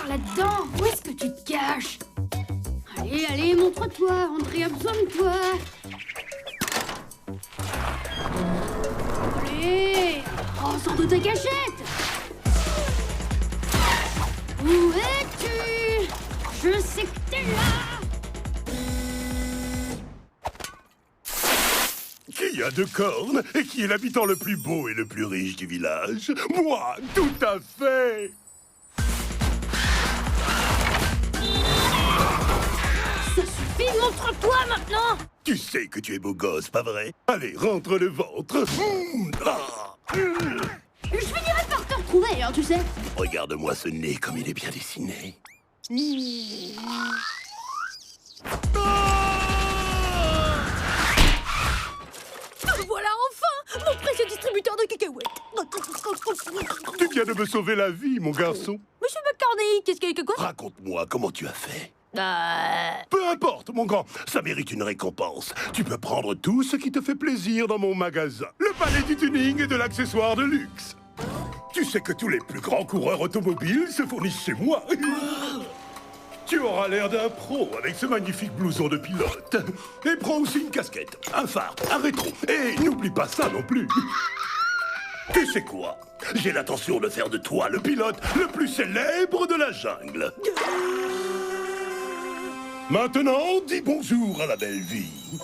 là-dedans? Où est-ce que tu te caches? Allez, allez, montre-toi. André a besoin de toi. Allez! Oh, sors de ta cachette! Où es-tu? Je sais que t'es là! Qui a 2 cornes et qui est l'habitant le plus beau et le plus riche du village? Moi, tout à fait! Ça suffit, montre-toi maintenant! Tu sais que tu es beau gosse, pas vrai? Allez, rentre le ventre! Je finirai par te retrouver, hein, tu sais. Regarde-moi ce nez comme il est bien dessiné. Voilà enfin mon précieux distributeur de cacahuètes. Tu viens de me sauver la vie, mon garçon. Monsieur McCartney, qu'est-ce qu'il y a quoi? Raconte-moi comment tu as fait. Peu importe, mon grand, ça mérite une récompense. Tu peux prendre tout ce qui te fait plaisir dans mon magasin. Le palais du tuning et de l'accessoire de luxe. Tu sais que tous les plus grands coureurs automobiles se fournissent chez moi. Tu auras l'air d'un pro avec ce magnifique blouson de pilote. Et prends aussi une casquette, un phare, un rétro. Et n'oublie pas ça non plus. Tu sais quoi? J'ai l'intention de faire de toi le pilote le plus célèbre de la jungle. Maintenant, dis bonjour à la belle vie.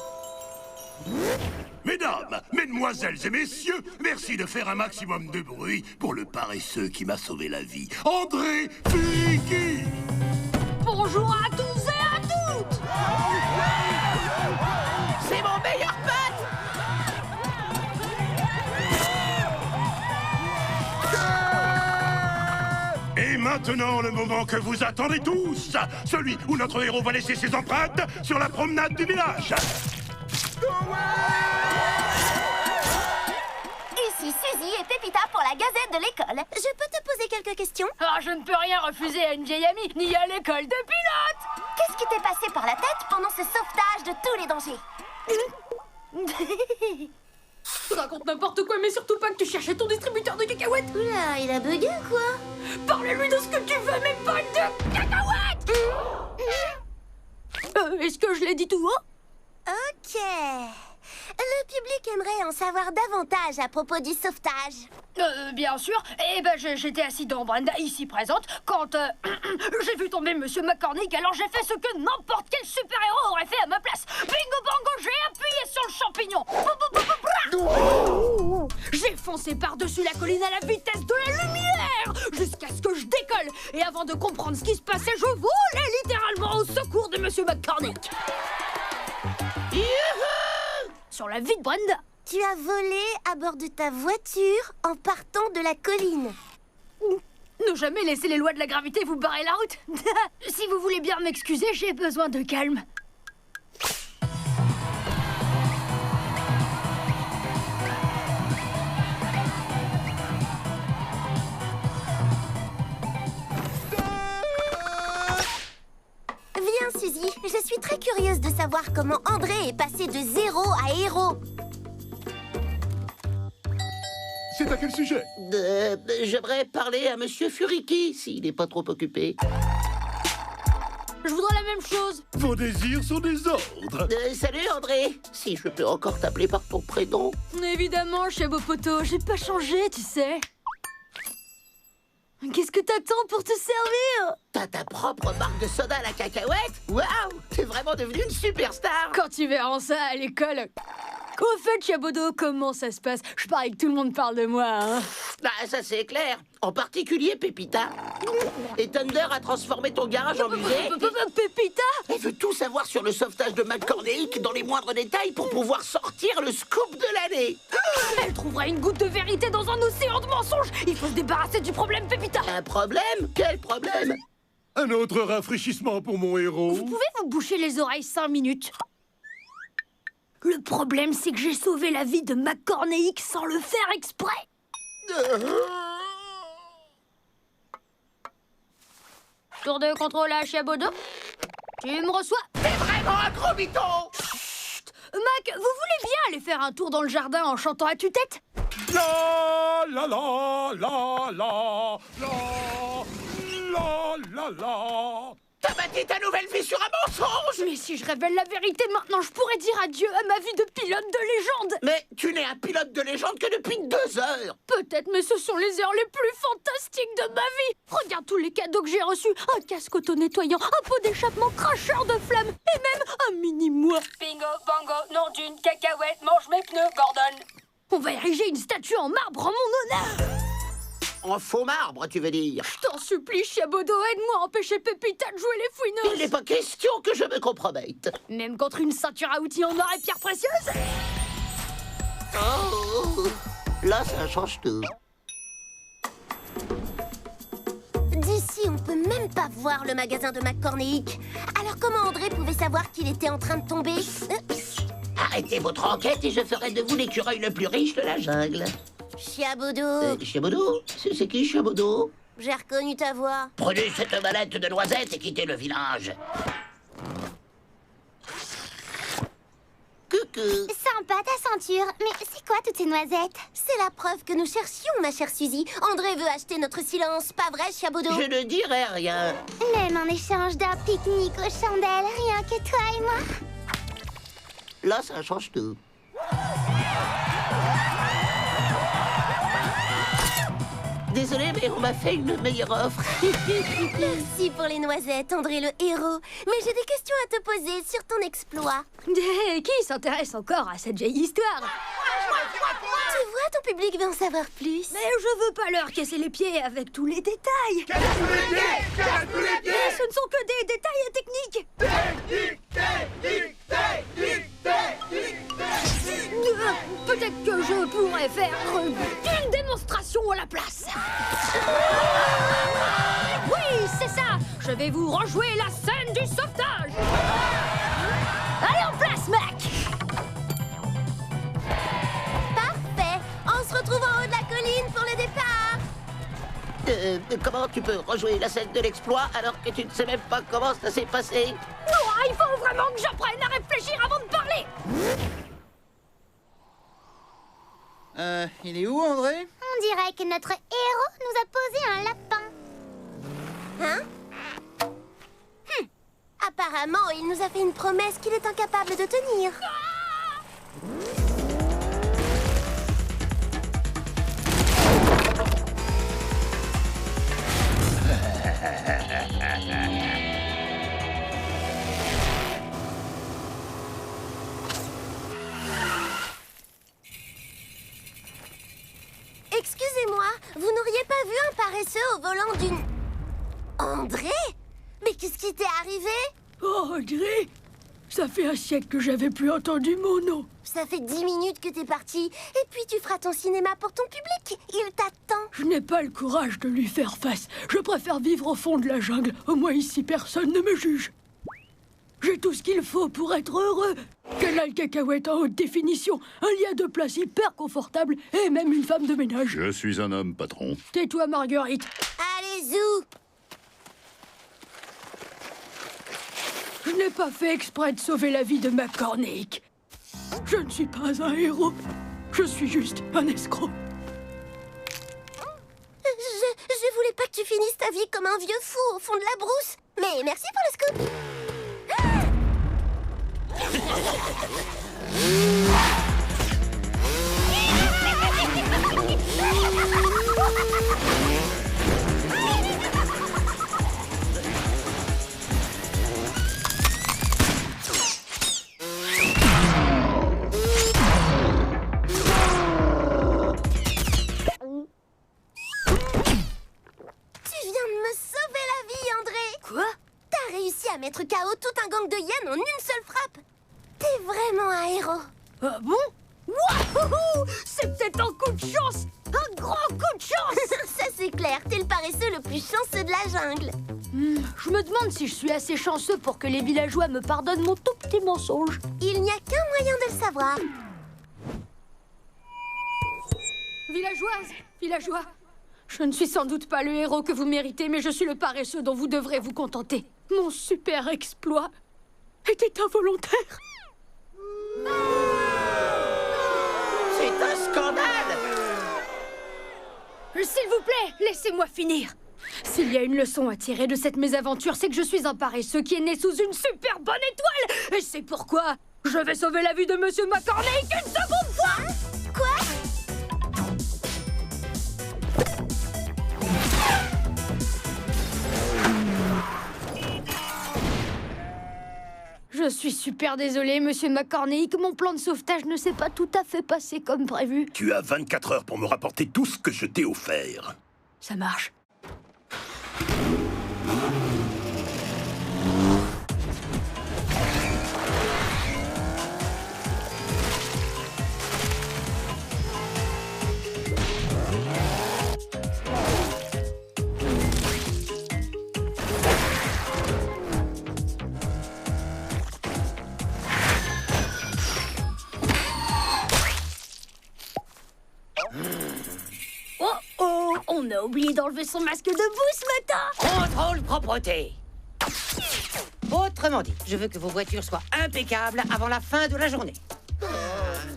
Mesdames, mesdemoiselles et messieurs, merci de faire un maximum de bruit pour le paresseux qui m'a sauvé la vie, André Furiki. Bonjour à tous et à toutes. C'est mon meilleur pote! Et maintenant, le moment que vous attendez tous, celui où notre héros va laisser ses empreintes sur la promenade du village. Ici Suzy et Pépita pour la Gazette de l'école. Je peux te poser quelques questions? Ah, je ne peux rien refuser à une vieille amie, ni à l'école de pilote. Qu'est-ce qui t'est passé par la tête pendant ce sauvetage de tous les dangers? Tu racontes n'importe quoi, mais surtout pas que tu cherchais ton distributeur de cacahuètes. Oula, il a bugué quoi? Parle-lui de ce que tu veux, mais pas de cacahuètes. Est-ce que je l'ai dit tout haut? Ok. Le public aimerait en savoir davantage à propos du sauvetage. Bien sûr. Eh ben, j'étais assis dans Brenda, ici présente, quand j'ai vu tomber Monsieur McCormick, alors j'ai fait ce que n'importe quel super-héros aurait fait à ma place. Bingo bango, j'ai appuyé sur le champignon. J'ai foncé par-dessus la colline à la vitesse de la lumière, jusqu'à ce que je décolle. Et avant de comprendre ce qui se passait, je volais littéralement au secours de Monsieur McCormick. Sur la vie de Brenda. Tu as volé à bord de ta voiture en partant de la colline. Ne jamais laisser les lois de la gravité vous barrer la route. Si vous voulez bien m'excuser, j'ai besoin de calme. Viens Suzy, je suis très curieuse de savoir comment André est passé de zéro à héros. C'est à quel sujet? J'aimerais parler à Monsieur Furiki, s'il n'est pas trop occupé. Je voudrais la même chose. Vos désirs sont des ordres. Salut André, si je peux encore t'appeler par ton prénom. Évidemment, chez beau poteau, j'ai pas changé, tu sais. Qu'est-ce que t'attends pour te servir? T'as ta propre marque de soda à la cacahuète? Waouh, t'es vraiment devenu une superstar. Quand tu verras ça à l'école. Au fait, Chabodo, comment ça se passe? Je parie que tout le monde parle de moi, hein. Bah, ça c'est clair. En particulier Pépita. Et Thunder a transformé ton garage en musée. Pépita? Elle veut tout savoir sur le sauvetage de McCormick dans les moindres détails pour pouvoir sortir le scoop de l'année. Elle trouvera une goutte de vérité dans un océan de mensonges. Il faut se débarrasser du problème, Pépita. Un problème? Quel problème? Un autre rafraîchissement pour mon héros. Vous pouvez vous boucher les oreilles 5 minutes? Le problème, c'est que j'ai sauvé la vie de McCormick sans le faire exprès. Tour de contrôle à Chabodo. Tu me reçois? T'es vraiment un gros mytho! Mac, vous voulez bien aller faire un tour dans le jardin en chantant à tue-tête? La la la la la la la la la la. T'as bâti ta nouvelle vie sur un mensonge! Mais si je révèle la vérité maintenant, je pourrais dire adieu à ma vie de pilote de légende. Mais tu n'es un pilote de légende que depuis 2 heures! Peut-être, mais ce sont les heures les plus fantastiques de ma vie. Regarde tous les cadeaux que j'ai reçus. Un casque auto-nettoyant, un pot d'échappement cracheur de flammes et même un mini-moi. Bingo, bango, nom d'une cacahuète, mange mes pneus, Gordon. On va ériger une statue en marbre en mon honneur. En faux marbre, tu veux dire? Je t'en supplie, Chiabodo, aide-moi à empêcher Pépita de jouer les Il fouineuses. n'est pas question que je me compromette. Même contre une ceinture à outils en or et pierres précieuses. Oh, là, ça change tout. D'ici, on peut même pas voir le magasin de McCormick. Alors comment André pouvait savoir qu'il était en train de tomber? Arrêtez votre enquête et je ferai de vous l'écureuil le plus riche de la jungle. Chiabodo, Chiabodo? C'est qui, Chiabodo? j'ai reconnu ta voix. Prenez cette mallette de noisettes et quittez le village. Coucou. Sympa ta ceinture, mais c'est quoi toutes ces noisettes? C'est la preuve que nous cherchions, ma chère Suzy. André veut acheter notre silence, pas vrai, Chiabodo? Je ne dirai rien. Même en échange d'un pique-nique aux chandelles, rien que toi et moi. Là, ça change tout. Désolé, mais on m'a fait une meilleure offre. Merci pour les noisettes, André le héros. Mais j'ai des questions à te poser sur ton exploit. Qui s'intéresse encore à cette vieille histoire? Tu vois, ton public veut en savoir plus. Mais je veux pas leur casser les pieds avec tous les détails. Mais ce ne sont que des détails techniques. Peut-être que je pourrais faire une démonstration à la place. Oui, c'est ça. Je vais vous rejouer la scène du sauvetage. Allez en place, Mac. Parfait. On se retrouve en haut de la colline pour le départ. Comment tu peux rejouer la scène de l'exploit alors que tu ne sais même pas comment ça s'est passé? Non, il faut vraiment que j'apprenne à réfléchir avant de parler. Il est où, André? On dirait que notre héros nous a posé un lapin. Hein? Apparemment, il nous a fait une promesse qu'il est incapable de tenir. Excusez-moi, vous n'auriez pas vu un paresseux au volant d'une... André? Mais qu'est-ce qui t'est arrivé? Oh, André, ça fait un siècle que j'avais plus entendu mon nom. Ça fait 10 minutes que t'es parti, et puis tu feras ton cinéma pour ton public. Il t'attend. Je n'ai pas le courage de lui faire face. Je préfère vivre au fond de la jungle. Au moins ici, personne ne me juge. J'ai tout ce qu'il faut pour être heureux. Canal cacahuète en haute définition, un lit de place hyper confortable et même une femme de ménage. Je suis un homme, patron. Tais-toi, Marguerite. Allez, zou! Je n'ai pas fait exprès de sauver la vie de McCormick. Je ne suis pas un héros. Je suis juste un escroc. Je voulais pas que tu finisses ta vie comme un vieux fou au fond de la brousse. Mais merci pour le scoop. Tu viens de me sauver la vie, André. Quoi? T'as réussi à mettre KO tout un gang de hyènes en une seule frappe. T'es vraiment un héros. Ah bon? Wouhou! C'est peut-être un coup de chance! Un grand coup de chance! Ça c'est clair, t'es le paresseux le plus chanceux de la jungle. Je me demande si je suis assez chanceux pour que les villageois me pardonnent mon tout petit mensonge. Il n'y a qu'un moyen de le savoir. Villageoise, villageois, je ne suis sans doute pas le héros que vous méritez, mais je suis le paresseux dont vous devrez vous contenter. Mon super exploit était involontaire. C'est un scandale! S'il vous plaît, laissez-moi finir. S'il y a une leçon à tirer de cette mésaventure, c'est que je suis un paresseux qui est né sous une super bonne étoile. Et c'est pourquoi je vais sauver la vie de Monsieur McCormick une seconde fois. Quoi? Je suis super désolée, Monsieur McCormick. Mon plan de sauvetage ne s'est pas tout à fait passé comme prévu. Tu as 24 heures pour me rapporter tout ce que je t'ai offert. Ça marche. Oh, on a oublié d'enlever son masque de boue ce matin. Contrôle propreté. Autrement dit, je veux que vos voitures soient impeccables avant la fin de la journée.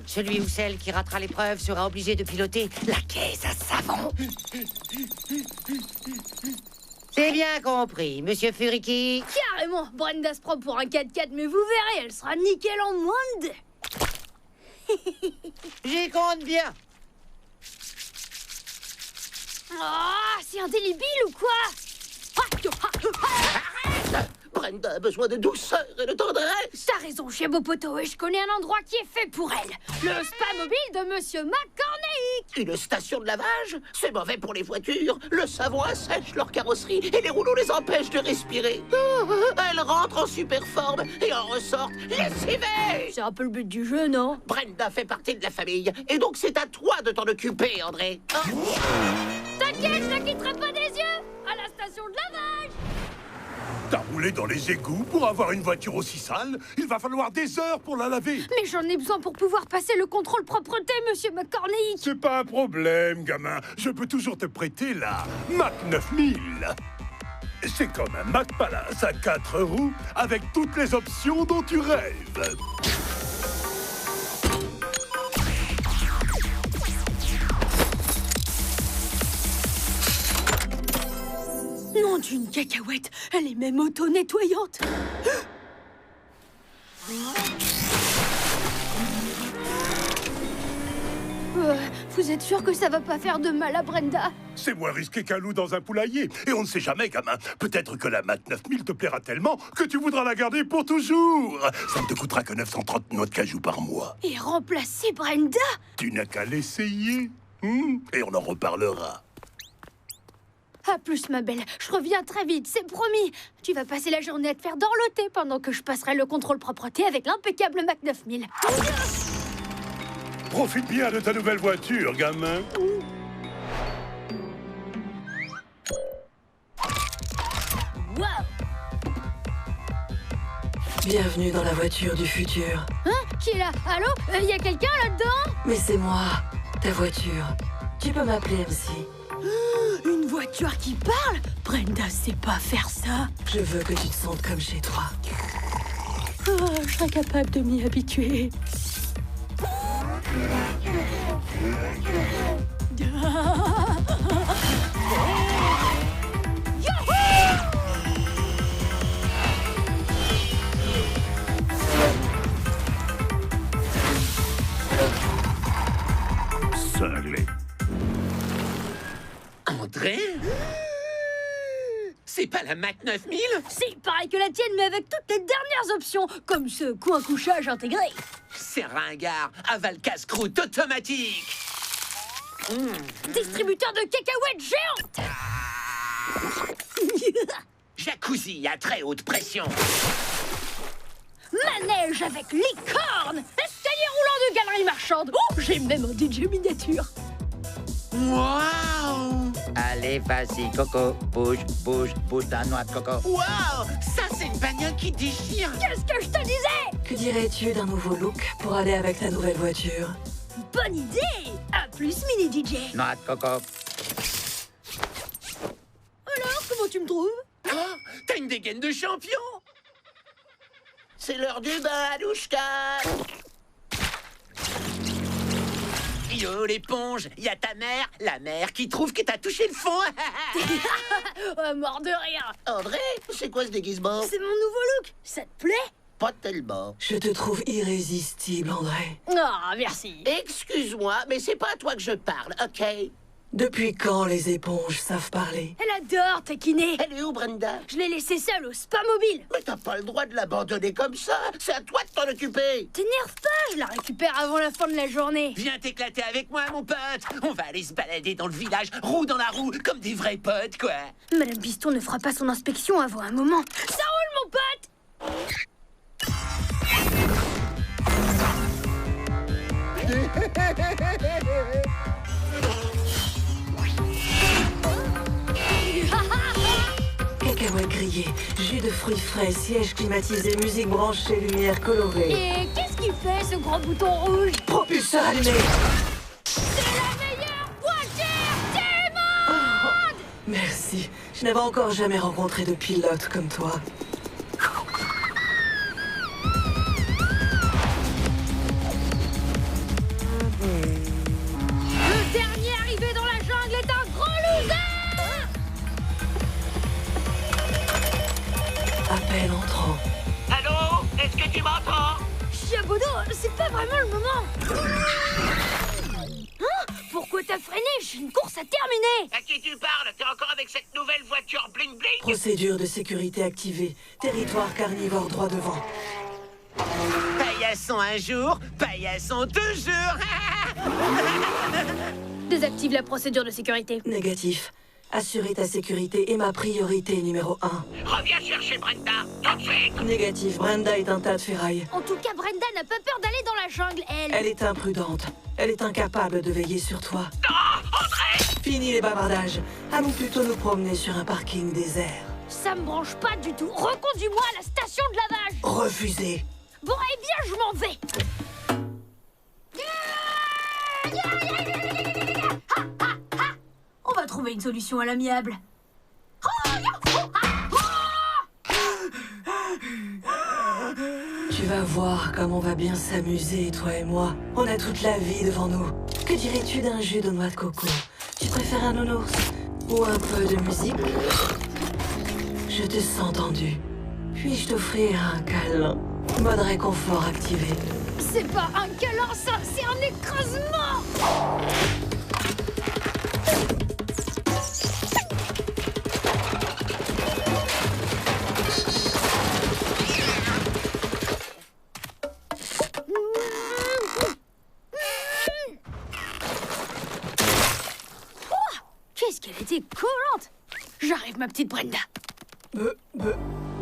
Celui ou celle qui ratera l'épreuve sera obligé de piloter la caisse à savon. C'est bien compris, Monsieur Furiki. Carrément, Brenda se prend pour un 4x4, mais vous verrez, elle sera nickel en moins de 2. J'y compte bien. Ah, c'est un délibile ou quoi? Arrête! Brenda a besoin de douceur et de tendresse. T'as raison, chien beau poteau, et je connais un endroit qui est fait pour elle. Le spa mobile de Monsieur McCormick. Une station de lavage? C'est mauvais pour les voitures. Le savon assèche leur carrosserie et les rouleaux les empêchent de respirer. Oh, elles rentrent en super forme et en ressortent lessivées. C'est un peu le but du jeu, non? Brenda fait partie de la famille et donc c'est à toi de t'en occuper, André. Oh. T'inquiète, je la quitterai pas des yeux. À la station de lavage. T'as roulé dans les égouts pour avoir une voiture aussi sale? Il va falloir des heures pour la laver. Mais j'en ai besoin pour pouvoir passer le contrôle propreté, Monsieur McCormick. C'est pas un problème, gamin. Je peux toujours te prêter la Mac 9000. C'est comme un Mac Palace à 4 roues avec toutes les options dont tu rêves. Nom d'une cacahuète, elle est même auto-nettoyante. Vous êtes sûr que ça va pas faire de mal à Brenda? C'est moins risqué qu'un loup dans un poulailler. Et on ne sait jamais, gamin. Peut-être que la Mac 9000 te plaira tellement que tu voudras la garder pour toujours. Ça ne te coûtera que 930 noix de cajou par mois. Et remplacer Brenda? Tu n'as qu'à l'essayer. Et on en reparlera. À plus, ma belle. Je reviens très vite, c'est promis. Tu vas passer la journée à te faire dorloter pendant que je passerai le contrôle propreté avec l'impeccable Mac 9000. Profite bien de ta nouvelle voiture, gamin. Wow! Bienvenue dans la voiture du futur. Hein? Qui est là? Allô? Y a quelqu'un là-dedans? Mais c'est moi, ta voiture. Tu peux m'appeler MC. Une voiture qui parle? Brenda sait pas faire ça. Je veux que tu te sentes comme chez toi. Oh, je serais capable de m'y habituer. Cinglé. André? C'est pas la Mac 9000? Si, pareil que la tienne, mais avec toutes les dernières options, comme ce coin couchage intégré. C'est ringard, aval casse-croûte automatique. Distributeur de cacahuètes géantes. Jacuzzi à très haute pression. Manège avec licorne. Escalier roulant de galerie marchande. Oh, j'ai même un DJ miniature. Waouh! Allez, vas-y, Coco. Bouge, bouge, bouge ta noix de coco. Waouh! Ça, c'est une bagnole qui déchire. Qu'est-ce que je te disais? Que dirais-tu d'un nouveau look pour aller avec ta nouvelle voiture? Bonne idée. À plus, mini DJ. Noix de coco. Alors, comment tu me trouves? Oh, t'as une dégaine de champion. C'est l'heure du bain, Alouchka. Mario, l'éponge, il y a ta mère, la mère qui trouve que t'as touché le fond. Mort de rire. André, c'est quoi ce déguisement? C'est mon nouveau look. Ça te plaît? Pas tellement. Je te trouve irrésistible, André. Ah, merci. Excuse-moi, mais c'est pas à toi que je parle, ok? Depuis quand les éponges savent parler? Elle adore taquiner. Elle est où, Brenda? Je l'ai laissée seule au spa mobile. Mais t'as pas le droit de l'abandonner comme ça. C'est à toi de t'en occuper. T'énerve pas, je la récupère avant la fin de la journée. Viens t'éclater avec moi, mon pote. On va aller se balader dans le village, roue dans la roue, comme des vrais potes, quoi. Madame Piston ne fera pas son inspection avant un moment. Ça roule, mon pote. Cacahuètes grillées, jus de fruits frais, siège climatisé, musique branchée, lumière colorée. Et qu'est-ce qu'il fait, ce gros bouton rouge? Propulseur allumé. C'est la meilleure voiture du monde! Merci. Je n'avais encore jamais rencontré de pilote comme toi. Le dernier arrivé dans la jungle est un gros loser! Appel entrant. Allô? Est-ce que tu m'entends? Chiabodo, c'est pas vraiment le moment. Hein? Pourquoi t'as freiné? J'ai une course à terminer. À qui tu parles? T'es encore avec cette nouvelle voiture bling bling? Procédure de sécurité activée. Territoire carnivore droit devant. Paillasson un jour, paillasson toujours. Désactive la procédure de sécurité. Négatif. Assurer ta sécurité est ma priorité numéro 1. Reviens chercher Brenda, tout de suite. Négatif. Brenda est un tas de ferraille. En tout cas, Brenda n'a pas peur d'aller dans la jungle, elle. Elle est imprudente. Elle est incapable de veiller sur toi. Non, André! Fini les bavardages. Allons plutôt nous promener sur un parking désert. Ça me branche pas du tout. Reconduis-moi à la station de lavage. Refusé. Bon, eh bien, je m'en vais. On va trouver une solution à l'amiable. Tu vas voir comme on va bien s'amuser, toi et moi. On a toute la vie devant nous. Que dirais-tu d'un jus de noix de coco? Tu préfères un nounours? Ou un peu de musique? Je te sens tendu. Puis-je t'offrir un câlin? Mode réconfort activé. C'est pas un câlin, ça, c'est un écrasement. Qu'est-ce qu'elle était collante! J'arrive, ma petite Brenda.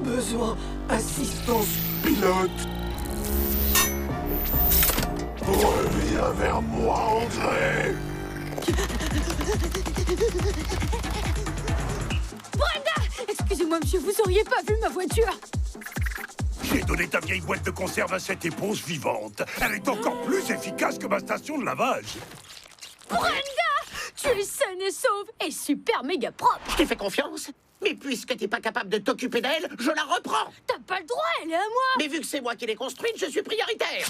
Besoin assistance. Pilote! Reviens vers moi, André! Brenda! Excusez-moi, monsieur, vous auriez pas vu ma voiture? J'ai donné ta vieille boîte de conserve à cette éponge vivante. Elle est encore plus efficace que ma station de lavage. Brenda! Tu es saine et sauve et super méga propre! Je t'ai fait confiance. Mais puisque t'es pas capable de t'occuper d'elle, je la reprends. T'as pas le droit, elle est à moi! Mais vu que c'est moi qui l'ai construite, je suis prioritaire.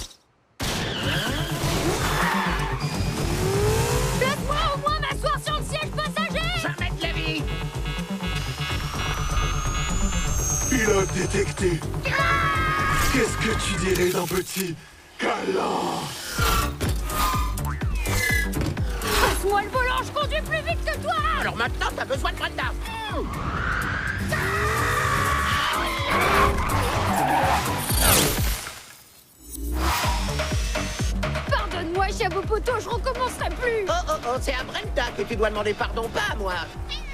Laisse-moi au moins m'asseoir sur le siège passager! Jamais de la vie. Pilote détecté. Qu'est-ce que tu dirais d'un petit câlin? Passe-moi le volant, je conduis plus vite que toi! Alors maintenant, t'as besoin de Brenda. Pardonne-moi, Chabopoto, je recommencerai plus! Oh, c'est à Brenda que tu dois demander pardon, pas à moi.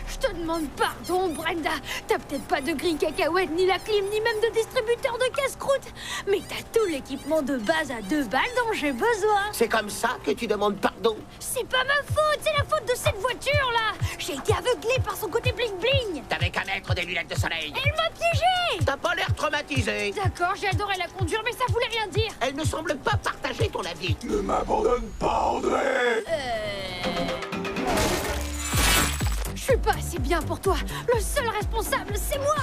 Je te demande pardon, Brenda. T'as peut-être pas de grille cacahuète, ni la clim, ni même de distributeur de casse-croûte. Mais t'as tout l'équipement de base à 2 balles dont j'ai besoin. C'est comme ça que tu demandes pardon. C'est pas ma faute, c'est la faute de cette voiture-là. J'ai été aveuglée par son côté bling-bling. T'avais qu'à mettre des lunettes de soleil. Elle m'a piégée. T'as pas l'air traumatisé. D'accord, j'ai adoré la conduire, mais ça voulait rien dire. Elle ne semble pas partager ton avis. Ne m'abandonne pas, André! Je suis pas assez bien pour toi. Le seul responsable, c'est moi.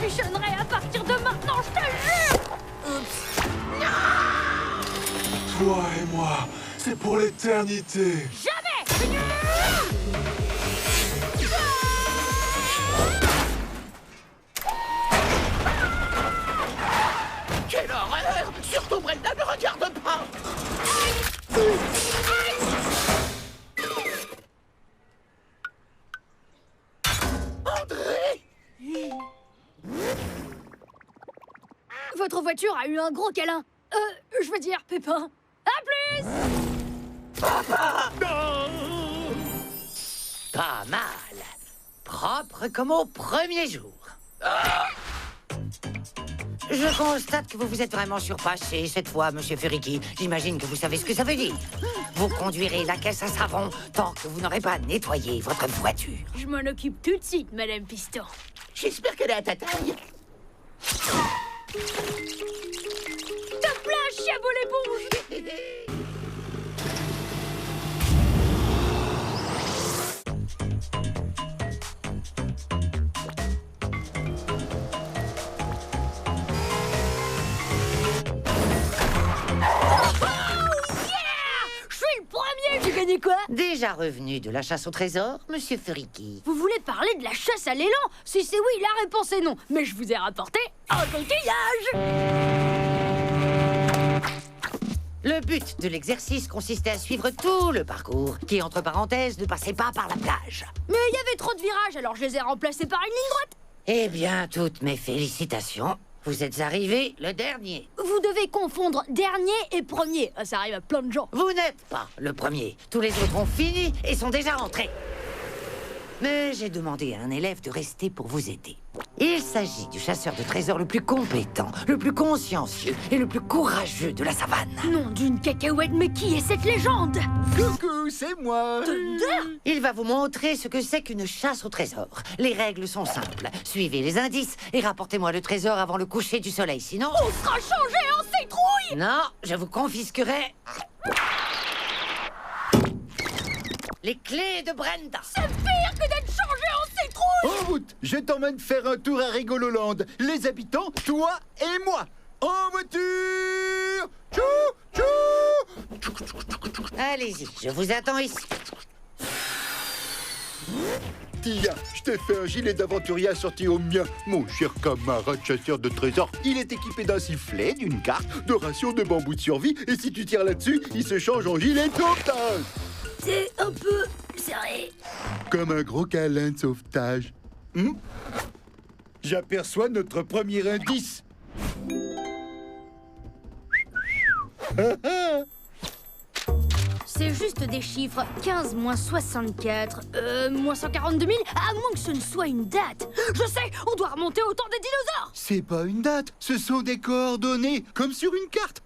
trébuchonnerai à partir de maintenant, je te jure. Toi et moi, c'est pour l'éternité. Jamais. Quelle horreur! Surtout Brenda, ne regarde pas! André! Votre voiture a eu un gros câlin. Je veux dire, Pépin. À plus. Pas mal. Propre comme au premier jour. Je constate que vous vous êtes vraiment surpassé cette fois, Monsieur Furiki. J'imagine que vous savez ce que ça veut dire. Vous conduirez la caisse à savon tant que vous n'aurez pas nettoyé votre voiture. Je m'en occupe tout de suite, Madame Piston. J'espère qu'elle est à ta taille. Top là, Chiabo l'éponge. J'ai gagné quoi? Déjà revenu de la chasse au trésor, Monsieur Furiki? Vous voulez parler de la chasse à l'élan? Si c'est oui, la réponse est non. Mais je vous ai rapporté un coquillage. Le but de l'exercice consistait à suivre tout le parcours, qui, entre parenthèses, ne passait pas par la plage. Mais il y avait trop de virages, alors je les ai remplacés par une ligne droite. Eh bien, toutes mes félicitations. Vous êtes arrivé le dernier. Vous devez confondre dernier et premier. Ça arrive à plein de gens. Vous n'êtes pas le premier. Tous les autres ont fini et sont déjà rentrés. Mais j'ai demandé à un élève de rester pour vous aider. Il s'agit du chasseur de trésors le plus compétent, le plus consciencieux et le plus courageux de la savane. Nom d'une cacahuète, mais qui est cette légende? Coucou, c'est moi. Thunder? Il va vous montrer ce que c'est qu'une chasse au trésor. Les règles sont simples. Suivez les indices et rapportez-moi le trésor avant le coucher du soleil. Sinon... On sera changé en citrouille! Non, je vous confisquerai... les clés de Brenda. C'est pire que d'être changé en citrouille! En route, je t'emmène faire un tour à Rigololand. Les habitants, toi et moi. En voiture. Tchou, tchou. Allez-y, je vous attends ici. Tiens, je t'ai fait un gilet d'aventurier assorti au mien. Mon cher camarade chasseur de trésors, il est équipé d'un sifflet, d'une carte, de rations de bambou de survie. Et si tu tires là-dessus, il se change en gilet de sauvetage. C'est un peu serré. Comme un gros câlin de sauvetage. J'aperçois notre premier indice. C'est juste des chiffres. 15 moins 64, moins 142 000, à moins que ce ne soit une date. Je sais, on doit remonter au temps des dinosaures. C'est pas une date, ce sont des coordonnées, comme sur une carte.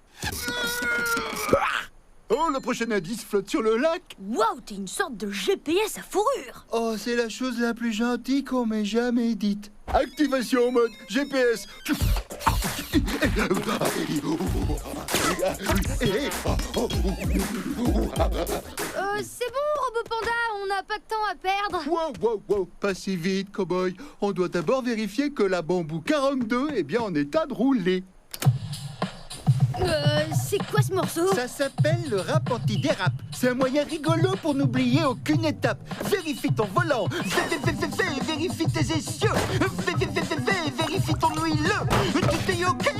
Oh, le prochain indice flotte sur le lac. Waouh, t'es une sorte de GPS à fourrure. Oh, c'est la chose la plus gentille qu'on m'ait jamais dite. Activation en mode GPS. C'est bon, Robot Panda, on n'a pas de temps à perdre. Wow, pas si vite, cowboy. On doit d'abord vérifier que la bambou 42 est bien en état de rouler. C'est quoi ce morceau? Ça s'appelle le rap anti-dérap. C'est un moyen rigolo pour n'oublier aucune étape. Vérifie ton volant. Vérifie tes essieux. Vérifie ton huileux. Tout est OK.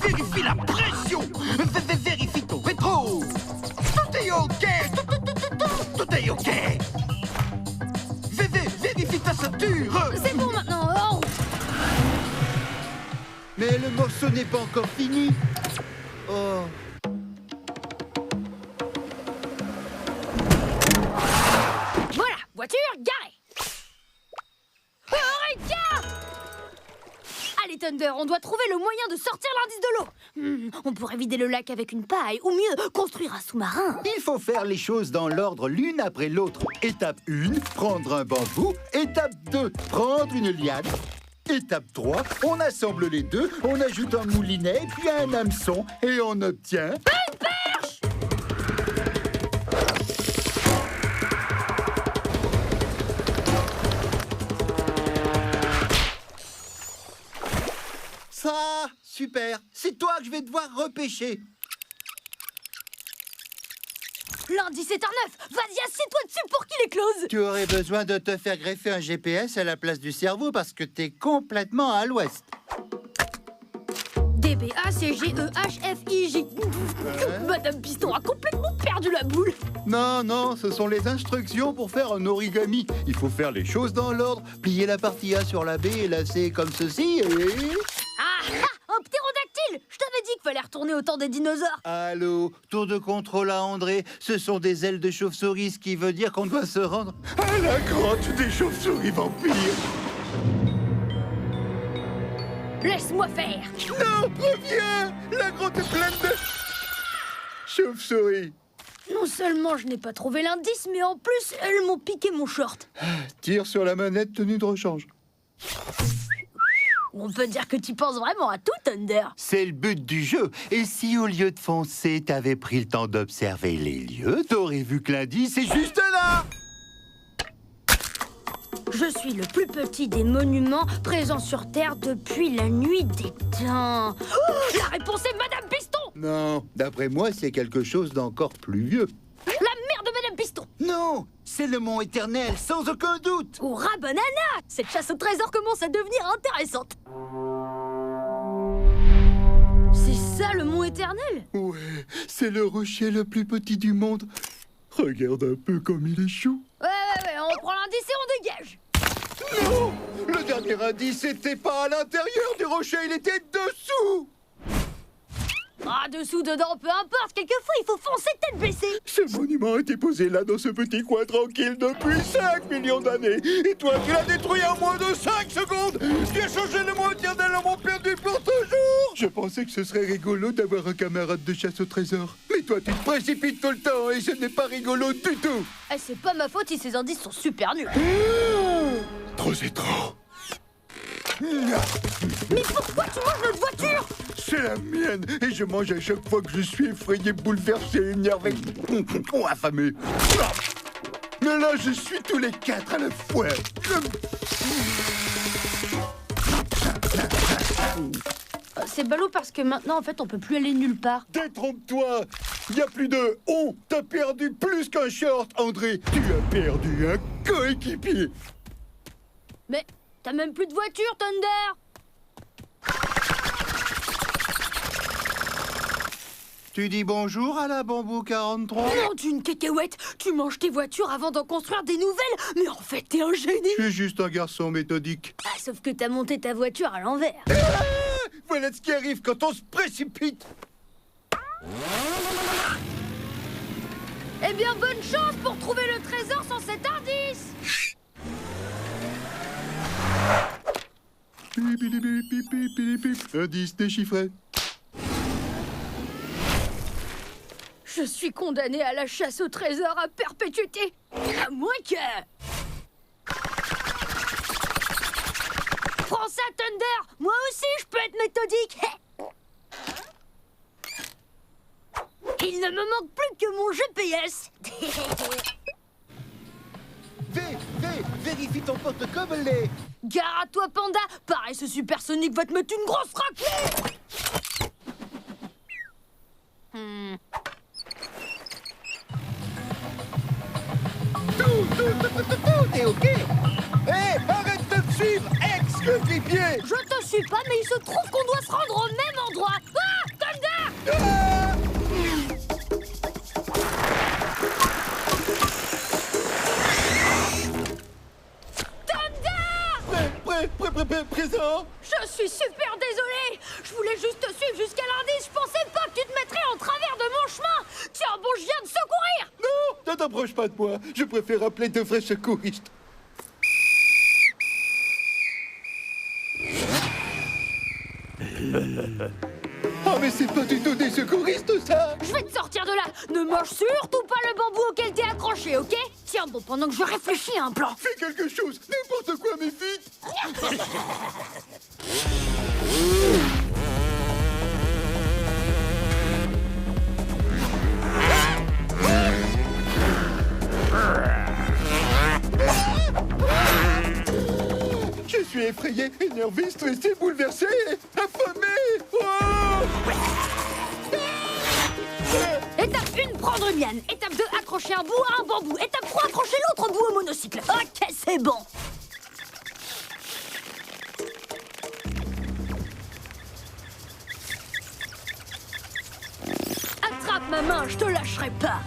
Vérifie la pression. Vérifie ton rétro. Tout est OK. Tout est OK. Vérifie ta ceinture. C'est bon maintenant, oh. Mais le morceau n'est pas encore fini. Oh. Voilà, voiture garée. Eureka! Allez, Thunder, on doit trouver le moyen de sortir l'indice de l'eau. On pourrait vider le lac avec une paille, ou mieux, construire un sous-marin. Il faut faire les choses dans l'ordre l'une après l'autre. Étape 1, prendre un bambou. Étape 2, prendre une liane. Étape 3, on assemble les deux, on ajoute un moulinet, puis un hameçon, et on obtient... Une perche! Ah, super. C'est toi que je vais devoir repêcher. L'indice est un 9. Vas-y, assieds-toi dessus pour qu'il éclose. Tu aurais besoin de te faire greffer un GPS à la place du cerveau parce que t'es complètement à l'ouest. DBACGEHFIJ. Madame Piston a complètement perdu la boule. Non, non, ce sont les instructions pour faire un origami. Il faut faire les choses dans l'ordre, plier la partie A sur la B et la C comme ceci et... Ah, un ptérodactyle. Je t'avais dit qu'il fallait retourner au temps des dinosaures. Allô, tour de contrôle à André. Ce sont des ailes de chauve-souris, ce qui veut dire qu'on doit se rendre à la grotte des chauves-souris vampires. Laisse-moi faire. Non, reviens. La grotte est pleine de chauves-souris. Non seulement je n'ai pas trouvé l'indice, mais en plus, elles m'ont piqué mon short. Tire sur la manette, tenue de rechange. On peut dire que tu penses vraiment à tout, Thunder. C'est le but du jeu. Et si au lieu de foncer, t'avais pris le temps d'observer les lieux, t'aurais vu que l'indice est juste là. Je suis le plus petit des monuments présents sur Terre depuis la nuit des temps. Oh, la réponse est Madame Piston. Non, d'après moi, c'est quelque chose d'encore plus vieux. La mère de Madame Piston. Non, c'est le mont éternel, sans aucun doute. Hurrah, banana. Cette chasse au trésor commence à devenir intéressante. C'est ça, le mont éternel? Ouais, c'est le rocher le plus petit du monde. Regarde un peu comme il est chou. Ouais, on prend l'indice et on dégage. Non! Le dernier indice n'était pas à l'intérieur du rocher, il était dessous! Ah, dessous, dedans, peu importe. Quelquefois, il faut foncer tête baissée. Ce monument a été posé là, dans ce petit coin tranquille, depuis 5 millions d'années. Et toi, tu l'as détruit en moins de 5 secondes. Tu as changé le mot éternel en mot perdu pour toujours. Je pensais que ce serait rigolo d'avoir un camarade de chasse au trésor. Mais toi, tu te précipites tout le temps et ce n'est pas rigolo du tout. Eh, c'est pas ma faute si ces indices sont super nuls. Trop, c'est trop. Mais pourquoi tu manges notre voiture? C'est la mienne et je mange à chaque fois que je suis effrayé, bouleversé, énervé ou affamé. Mais là, je suis tous les 4 à la fois. C'est ballot parce que maintenant, en fait, on peut plus aller nulle part. Détrompe-toi. Il n'y a plus de on. T'as perdu plus qu'un short, André. Tu as perdu un coéquipier. Mais t'as même plus de voiture, Thunder. Tu dis bonjour à la Bambou 43? Non, d'une cacahuète. Tu manges tes voitures avant d'en construire des nouvelles. Mais en fait, t'es un génie. Je suis juste un garçon méthodique. Ah, sauf que t'as monté ta voiture à l'envers. Voilà ce qui arrive quand on se précipite. Eh bien, bonne chance pour trouver le trésor sans cet indice. Indice déchiffré. Je suis condamné à la chasse au trésor à perpétuité. À moins que... Prends ça, Thunder. Moi aussi, je peux être méthodique. Il ne me manque plus que mon GPS. Vérifie ton porte-gobelet. Gare à toi, Panda. Pareil, ce supersonique va te mettre une grosse raclée. Tout est OK. Hé, arrête de me suivre, ex-coéquipier. Je te suis pas, mais il se trouve qu'on doit se rendre au même endroit. Ah, Thunder! Présent. Je suis super désolée. Je voulais juste te suivre jusqu'à l'indice. Je pensais pas que tu te mettrais en travers de mon chemin. Tiens, bon, je viens de secourir. Non, ne t'approche pas de moi. Je préfère appeler de vrais secouristes. Oh, mais c'est pas du tout des secouristes, ça. Je vais te sortir de là. Ne mange surtout pas le bambou auquel t'es accroché, ok? Tiens, bon, pendant que je réfléchis à un plan. Fais quelque chose, n'importe quoi, mais vite. Je suis effrayé, énervé, stressé, bouleversé, affamé. Oh Étape 1, prendre une liane. Étape 2, accrocher un bout à un bambou. Étape 3, accrocher l'autre bout au monocycle. Ok, c'est bon. Attrape ma main, je te lâcherai pas.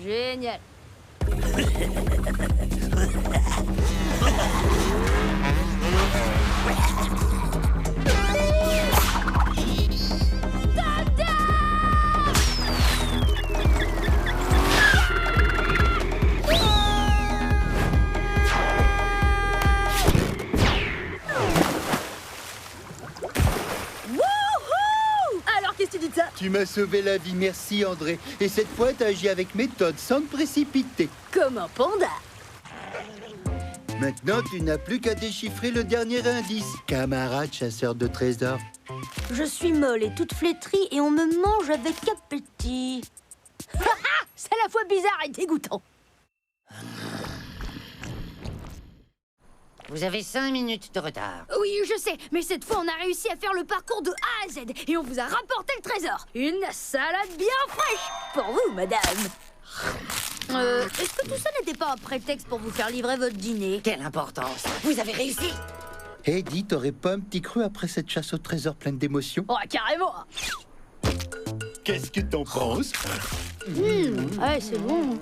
Génial. Tu m'as sauvé la vie, merci André. Et cette fois, t'as agi avec méthode, sans te précipiter. Comme un panda. Maintenant, tu n'as plus qu'à déchiffrer le dernier indice, camarade chasseur de trésors. Je suis molle et toute flétrie et on me mange avec appétit. C'est à la fois bizarre et dégoûtant. Vous avez 5 minutes de retard. Oui, je sais, mais cette fois, on a réussi à faire le parcours de A à Z et on vous a rapporté le trésor. Une salade bien fraîche pour vous, madame. Est-ce que tout ça n'était pas un prétexte pour vous faire livrer votre dîner? Quelle importance! Vous avez réussi! Eddie, t'aurais pas un petit creux après cette chasse au trésor pleine d'émotions? Oh, carrément. Qu'est-ce que t'en penses? Ouais, c'est bon.